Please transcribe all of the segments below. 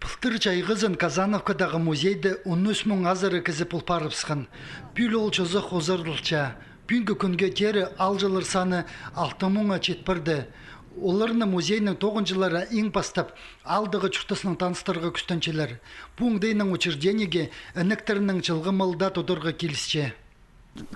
Былтыр жайғызын Казановкадағы музейді 13 мың азыры кізіп ұлпарыпсқан. Бүл ол жозық озырылча. Бүнгі күнге тері алжылыр саны 6 мыңа четпірді. Оларны музейнің 9 жылары ең бастап алдығы чүқтісінің таныстырғы күстенчелер. Бұңдайның учреждениеге әніктерінің жылғы мылда тодырғы келісче.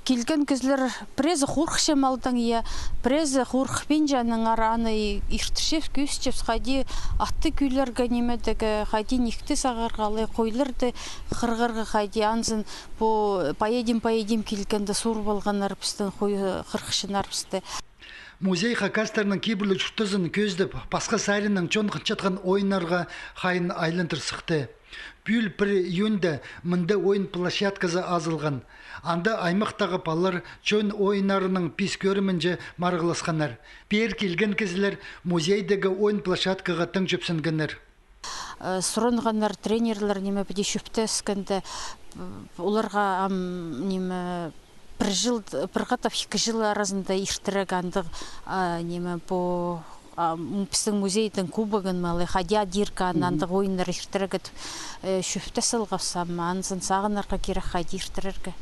Келген кізлер презі хурхше малдан я презі хурхпен жаның араны иртішев көсчеп қайди атты күйлерге немедегі қайди никті сағарғалы қойлырды қырғырғы қайди анзын бұл поедим келгенде сур болған арпыстың қырқышын арпысты. Музей хакастерінің кейбірлі жұқтызын көздіп, басқа сайрының чон қынчатқан ойынарға қайын айлантыр сықты. Бүл бір үйінді мінді ойын площадкасы азылған. Анда аймақтағы балар чон ойынарының пис көрімінже марғыласқанар. Бер келген кезілер музейдегі ойын площадкаға тың жөпсінгенер. Сұрынғанар тренерлер неме біде шөпті өскенді. Оларға неме бір қатап 2 жыл арасында иштірегандық неме бұл біздің музейдің кубогын малы хадия дирка анандық ойындар иштірегет шөпті сылғапсам ансын сағынарға керек хадия иштірерге.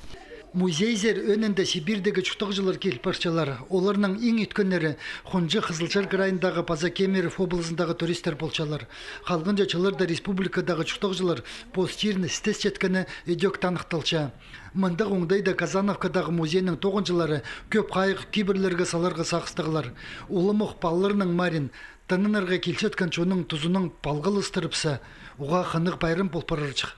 Музейзер өнінде Сибирдегі чүқтық жылар келіп баршалар. Оларның ең өткенлері Хонжы Қызылжар крайындағы Пазакемеров облысындағы туристер болчалар. Қалғынжа чыларда республикадағы чүқтық жылар постирні стес жеткені өдек танықталча. Мындық оңдайда Казановкадағы музейнің 9 жылары көп қайық кейбірлерге саларға сақыстығылар. Улымық балларының марин тынынырға келшеткен чоның тұзының балғыл ыстырыпса, оға қынық байрым болпарырчық.